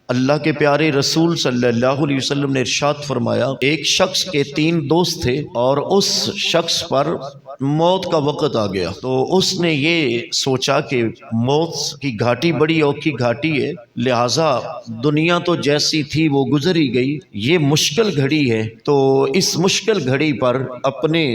اللہ کے پیارے رسول صلی اللہ علیہ وسلم نے ارشاد فرمایا، ایک شخص کے 3 دوست تھے اور اس شخص پر موت کا وقت آ گیا تو اس نے یہ سوچا کہ موت کی گھاٹی بڑی اوکھی گھاٹی ہے، لہٰذا دنیا تو جیسی تھی وہ گزر ہی گئی، یہ مشکل گھڑی ہے تو اس مشکل گھڑی پر اپنے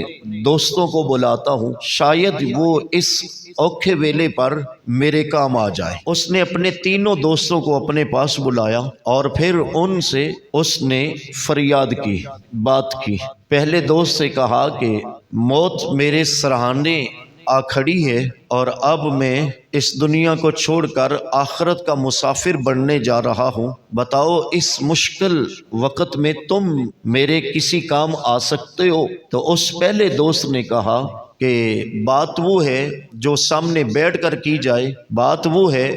دوستوں کو بلاتا ہوں، شاید وہ اس اوکھے ویلے پر میرے کام آ جائے۔ اس نے اپنے 3 دوستوں کو اپنے پاس بلایا اور پھر ان سے اس نے فریاد کی، بات کی۔ پہلے دوست سے کہا کہ موت میرے سرہانے آ کھڑی ہے اور اب میں اس دنیا کو چھوڑ کر آخرت کا مسافر بننے جا رہا ہوں، بتاؤ اس مشکل وقت میں تم میرے کسی کام آ سکتے ہو؟ تو اس پہلے دوست نے کہا کہ بات وہ ہے جو سامنے بیٹھ کر کی جائے، بات وہ ہے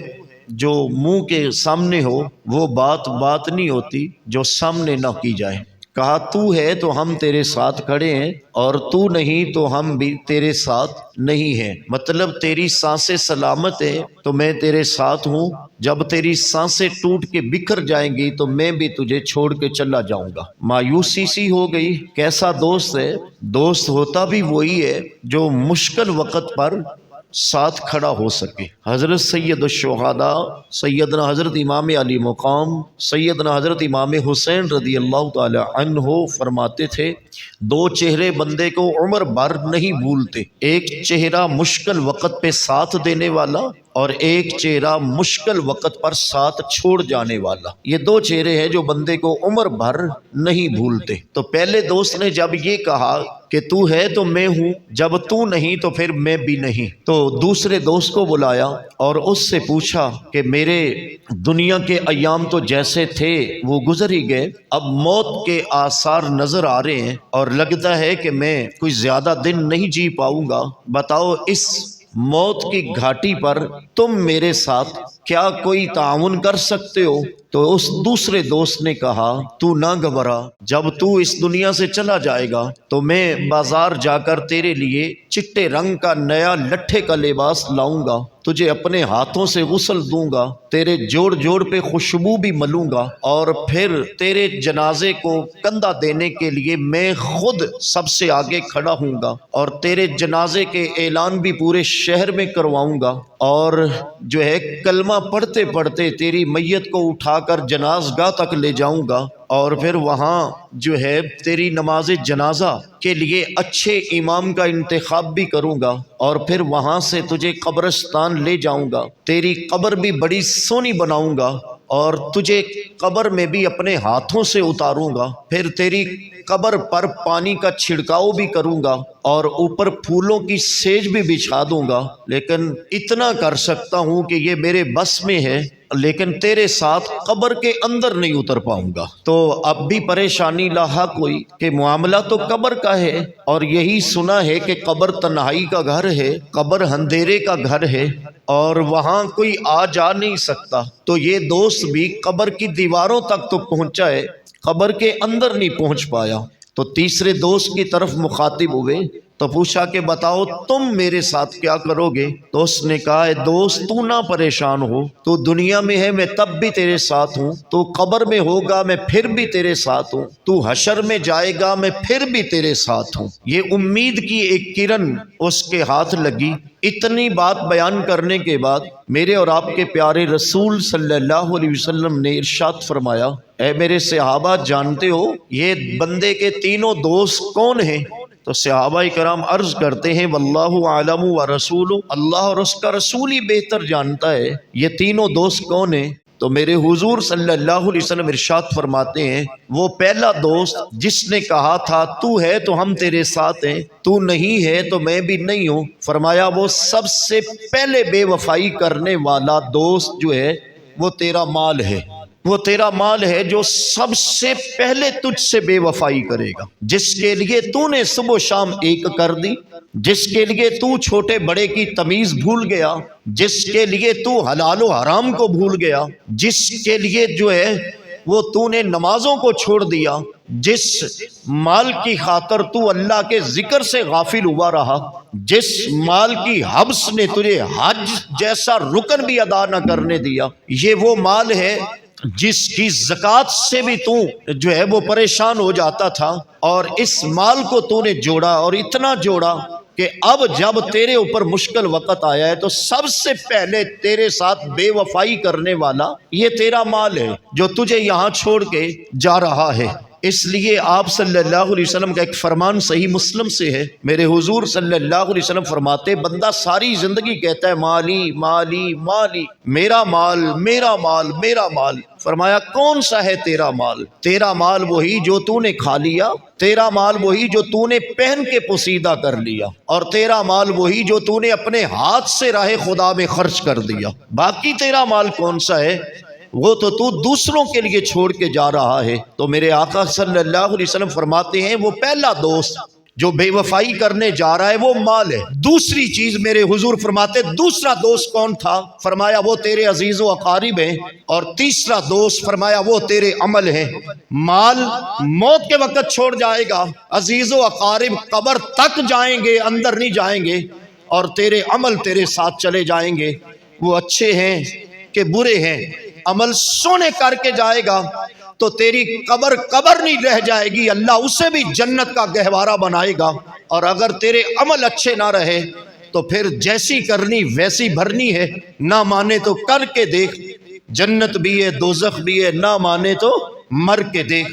جو منہ کے سامنے ہو، وہ بات نہیں ہوتی جو سامنے نہ کی جائے۔ کہا تو ہے تو ہم تیرے ساتھ کھڑے ہیں اور تو نہیں تو ہم بھی تیرے ساتھ نہیں ہیں، مطلب تیری سانسیں سلامت ہیں تو میں تیرے ساتھ ہوں، جب تیری سانسیں ٹوٹ کے بکھر جائیں گی تو میں بھی تجھے چھوڑ کے چلا جاؤں گا۔ مایوسی سی ہو گئی، کیسا دوست ہے؟ دوست ہوتا بھی وہی ہے جو مشکل وقت پر ساتھ کھڑا ہو سکے۔ حضرت سید الشہداء سیدنا حضرت امام علی مقام سیدنا حضرت امام حسین رضی اللہ تعالی عنہ فرماتے تھے، 2 چہرے بندے کو عمر بھر نہیں بھولتے، ایک چہرہ مشکل وقت پہ ساتھ دینے والا اور ایک چہرہ مشکل وقت پر ساتھ چھوڑ جانے والا۔ یہ 2 چہرے ہیں جو بندے کو عمر بھر نہیں بھولتے۔ تو پہلے دوست نے جب یہ کہا کہ تو ہے تو میں ہوں، جب تو نہیں تو پھر میں بھی نہیں، تو دوسرے دوست کو بلایا اور اس سے پوچھا کہ میرے دنیا کے ایام تو جیسے تھے وہ گزر ہی گئے، اب موت کے آثار نظر آ رہے ہیں اور لگتا ہے کہ میں کوئی زیادہ دن نہیں جی پاؤں گا، بتاؤ اس موت کی گھاٹی پر تم میرے ساتھ کیا کوئی تعاون کر سکتے ہو؟ تو اس دوسرے دوست نے کہا تو نہ گھبرا، جب تو اس دنیا سے چلا جائے گا تو میں بازار جا کر تیرے لیے چٹے رنگ کا نیا لٹھے کا لباس لاؤں گا، تجھے اپنے ہاتھوں سے غسل دوں گا، تیرے جوڑ جوڑ پہ خوشبو بھی ملوں گا اور پھر تیرے جنازے کو کندھا دینے کے لیے میں خود سب سے آگے کھڑا ہوں گا اور تیرے جنازے کے اعلان بھی پورے شہر میں کرواؤں گا، اور جو ہے کلمہ پڑھتے پڑھتے تیری میت کو اٹھا کر جنازگاہ تک لے جاؤں گا اور پھر وہاں جو ہے تیری نماز جنازہ کے لیے اچھے امام کا انتخاب بھی کروں گا اور پھر وہاں سے تجھے قبرستان لے جاؤں گا، تیری قبر بھی بڑی سونی بناؤں گا اور تجھے قبر میں بھی اپنے ہاتھوں سے اتاروں گا، پھر تیری قبر پر پانی کا چھڑکاؤ بھی کروں گا اور اوپر پھولوں کی سیج بھی بچھا دوں گا، لیکن اتنا کر سکتا ہوں کہ یہ میرے بس میں ہے، لیکن تیرے ساتھ قبر کے اندر نہیں اتر پاؤں گا۔ تو اب بھی پریشانی لاحق ہوئی کہ معاملہ تو قبر کا ہے اور یہی سنا ہے کہ قبر تنہائی کا گھر ہے، قبر اندھیرے کا گھر ہے اور وہاں کوئی آ جا نہیں سکتا، تو یہ دوست بھی قبر کی دیواروں تک تو پہنچا ہے، قبر کے اندر نہیں پہنچ پایا۔ تو تیسرے دوست کی طرف مخاطب ہوئے تو پوچھا کہ بتاؤ تم میرے ساتھ کیا کرو گے؟ تو اس نے کہا اے دوست تو نہ پریشان ہو، تو دنیا میں ہے میں تب بھی تیرے ساتھ ہوں، تو قبر میں ہوگا میں پھر بھی تیرے ساتھ ہوں، تو حشر میں جائے گا میں پھر بھی تیرے ساتھ ہوں۔ یہ امید کی ایک کرن اس کے ہاتھ لگی۔ اتنی بات بیان کرنے کے بعد میرے اور آپ کے پیارے رسول صلی اللہ علیہ وسلم نے ارشاد فرمایا، اے میرے صحابہ جانتے ہو یہ بندے کے 3 دوست کون ہیں؟ تو صحابہ کرام عرض کرتے ہیں واللہ عالم ورسولہ، اللہ اور اس کا رسول ہی بہتر جانتا ہے یہ 3 دوست کون ہیں۔ تو میرے حضور صلی اللہ علیہ وسلم ارشاد فرماتے ہیں وہ پہلا دوست جس نے کہا تھا تو ہے تو ہم تیرے ساتھ ہیں، تو نہیں ہے تو میں بھی نہیں ہوں، فرمایا وہ سب سے پہلے بے وفائی کرنے والا دوست جو ہے وہ تیرا مال ہے، وہ تیرا مال ہے جو سب سے پہلے تجھ سے بے وفائی کرے گا، جس کے لیے تو نے صبح و شام ایک کر دی، جس کے لیے تو چھوٹے بڑے کی تمیز بھول گیا، جس کے لیے تو حلال و حرام کو بھول گیا، جس کے لیے جو ہے وہ تو نے نمازوں کو چھوڑ دیا، جس مال کی خاطر تو اللہ کے ذکر سے غافل ہوا رہا، جس مال کی حبس نے تجھے حج جیسا رکن بھی ادا نہ کرنے دیا، یہ وہ مال ہے جس کی زکوٰۃ سے بھی تو جو ہے وہ پریشان ہو جاتا تھا، اور اس مال کو تو نے جوڑا اور اتنا جوڑا کہ اب جب تیرے اوپر مشکل وقت آیا ہے تو سب سے پہلے تیرے ساتھ بے وفائی کرنے والا یہ تیرا مال ہے جو تجھے یہاں چھوڑ کے جا رہا ہے۔ اس لیے آپ صلی اللہ علیہ وسلم کا ایک فرمان صحیح مسلم سے ہے، میرے حضور صلی اللہ علیہ وسلم فرماتے، بندہ ساری زندگی کہتا ہے مالی مالی مالی، میرا مال میرا مال میرا مال۔ فرمایا کون سا ہے تیرا مال؟ تیرا مال وہی جو تو نے کھا لیا، تیرا مال وہی جو تو نے پہن کے پوسیدہ کر لیا، اور تیرا مال وہی جو تو نے اپنے ہاتھ سے راہ خدا میں خرچ کر دیا۔ باقی تیرا مال کون سا ہے؟ وہ تو دوسروں کے لیے چھوڑ کے جا رہا ہے۔ تو میرے آقا صلی اللہ علیہ وسلم فرماتے ہیں وہ پہلا دوست جو بے وفائی کرنے جا رہا ہے وہ مال ہے۔ دوسری چیز میرے حضور فرماتے دوسرا دوست کون تھا؟ فرمایا وہ تیرے عزیز و اقارب ہیں، اور تیسرا دوست فرمایا وہ تیرے عمل ہیں۔ مال موت کے وقت چھوڑ جائے گا، عزیز و اقارب قبر تک جائیں گے، اندر نہیں جائیں گے، اور تیرے عمل تیرے ساتھ چلے جائیں گے، وہ اچھے ہیں کہ برے ہیں۔ عمل سونے کر کے جائے گا تو تیری قبر نہیں رہ جائے گی، اللہ اسے بھی جنت کا گہوارہ بنائے گا۔ اور اگر تیرے عمل اچھے نہ رہے تو پھر جیسی کرنی ویسی بھرنی ہے، نہ مانے تو کر کے دیکھ، جنت بھی ہے دوزخ بھی ہے، نہ مانے تو مر کے دیکھ۔